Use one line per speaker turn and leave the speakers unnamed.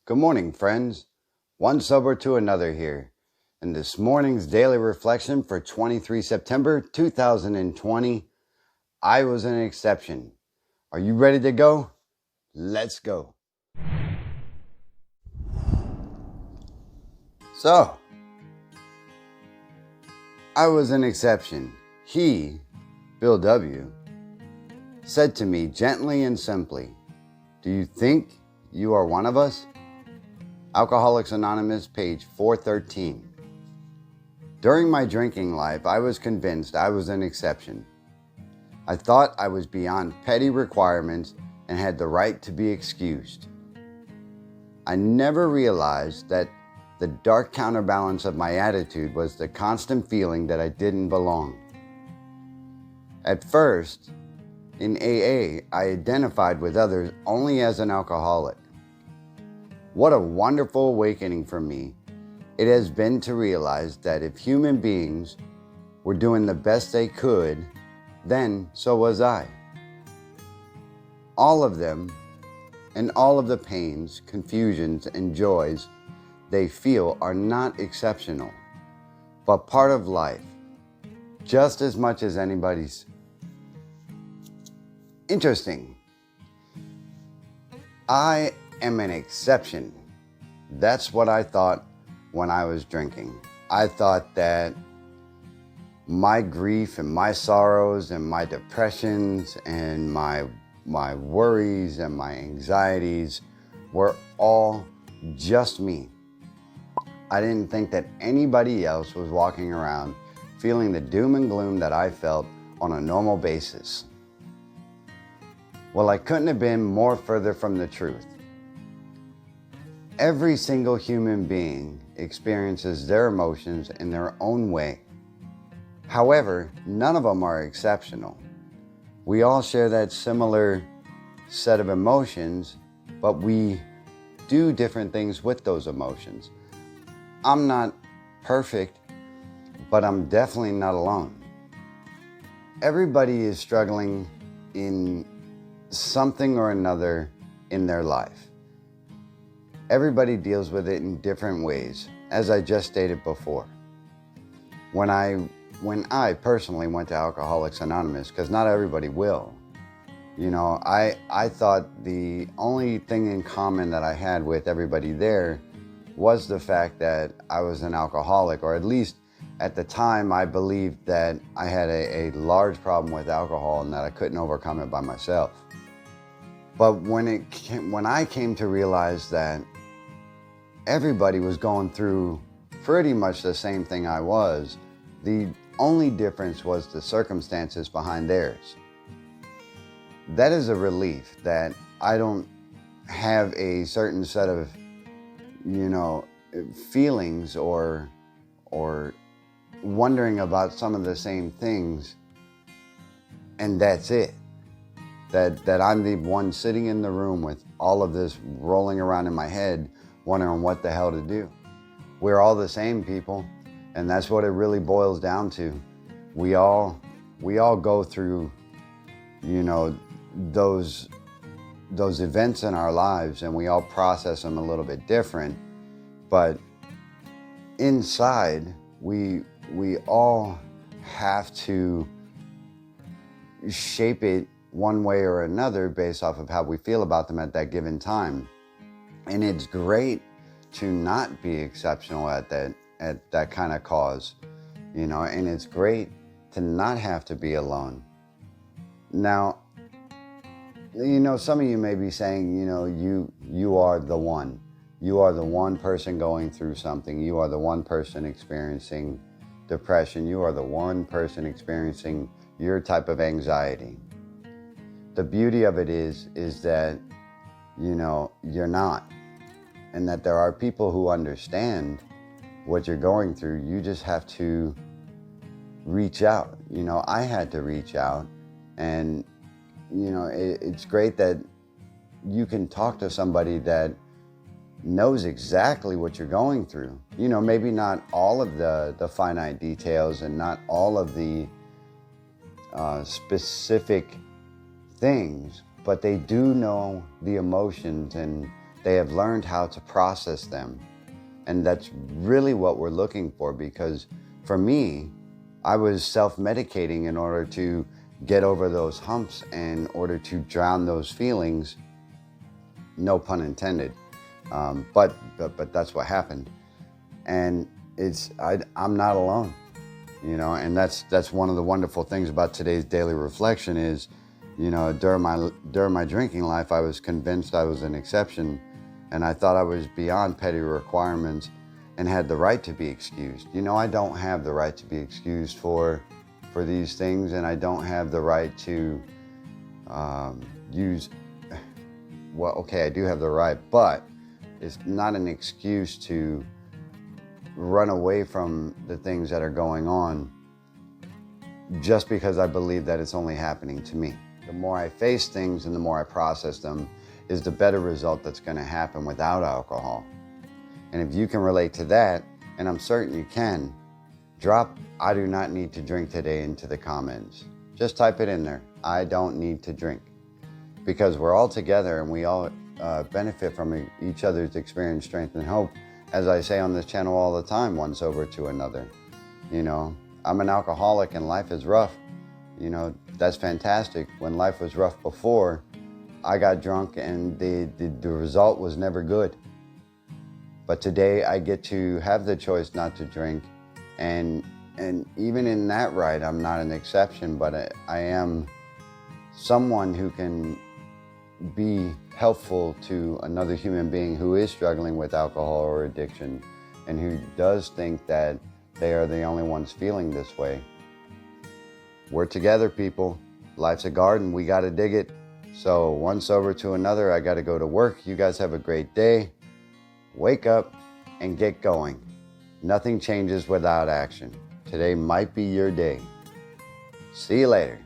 Good morning, friends. One sober to another here. And this morning's daily reflection for 23 September 2020, I was an exception. Are you ready to go? Let's go. So, I was an exception. He, Bill W., said to me gently and simply, "Do you think you are one of us?" Alcoholics Anonymous, page 413. During my drinking life, I was convinced I was an exception. I thought I was beyond petty requirements and had the right to be excused. I never realized that the dark counterbalance of my attitude was the constant feeling that I didn't belong. At first, in AA, I identified with others only as an alcoholic. What a wonderful awakening for me it has been to realize that if human beings were doing the best they could, then so was I. All of them, and all of the pains, confusions, and joys they feel are not exceptional, but part of life, just as much as anybody's. Interesting. I am an exception. That's what I thought when I was drinking. I thought that my grief and my sorrows and my depressions and my worries and my anxieties were all just me. I didn't think that anybody else was walking around feeling the doom and gloom that I felt on a normal basis. Well, I couldn't have been more further from the truth. Every single human being experiences their emotions in their own way. However, none of them are exceptional. We all share that similar set of emotions, but we do different things with those emotions. I'm not perfect, but I'm definitely not alone. Everybody is struggling in something or another in their life. Everybody deals with it in different ways, as I just stated before. When I personally went to Alcoholics Anonymous, because not everybody will, I thought the only thing in common that I had with everybody there was the fact that I was an alcoholic, or at least at the time I believed that I had a large problem with alcohol and that I couldn't overcome it by myself. But when I came to realize that everybody was going through pretty much the same thing I was, the only difference was the circumstances behind theirs. That is a relief that I don't have a certain set of, feelings or wondering about some of the same things, and that's it. That I'm the one sitting in the room with all of this rolling around in my head, wondering what the hell to do. We're all the same people, and that's what it really boils down to. We all go through, those events in our lives, and we all process them a little bit different. But inside, we all have to shape it one way or another based off of how we feel about them at that given time. And it's great to not be exceptional at that kind of cause, and it's great to not have to be alone. Now, some of you may be saying, you are the one. You are the one person going through something. You are the one person experiencing depression. You are the one person experiencing your type of anxiety. The beauty of it is that, you're not. And that there are people who understand what you're going through. You just have to reach out. I had to reach out. And, it's great that you can talk to somebody that knows exactly what you're going through. Maybe not all of the finite details and not all of the specific things, but they do know the emotions and They have learned how to process them. And that's really what we're looking for, because for me, I was self-medicating in order to get over those humps, in order to drown those feelings, no pun intended. But that's what happened. And I'm not alone, and that's one of the wonderful things about today's daily reflection is, during my drinking life, I was convinced I was an exception, and I thought I was beyond petty requirements and had the right to be excused. I don't have the right to be excused for these things, and I don't have the right to well, okay, I do have the right, but it's not an excuse to run away from the things that are going on just because I believe that it's only happening to me. The more I face things and the more I process them is the better result that's going to happen without alcohol. And if you can relate to that, and I'm certain you can, drop "I do not need to drink today" into the comments. Just type it in there. I don't need to drink. Because we're all together and we all benefit from each other's experience, strength, and hope. As I say on this channel all the time, one sober to another. I'm an alcoholic and life is rough. That's fantastic. When life was rough before, I got drunk and the result was never good. But today I get to have the choice not to drink. And even in that right, I'm not an exception, but I am someone who can be helpful to another human being who is struggling with alcohol or addiction, and who does think that they are the only ones feeling this way. We're together, people. Life's a garden. We got to dig it. So one sober to another, I got to go to work. You guys have a great day. Wake up and get going. Nothing changes without action. Today might be your day. See you later.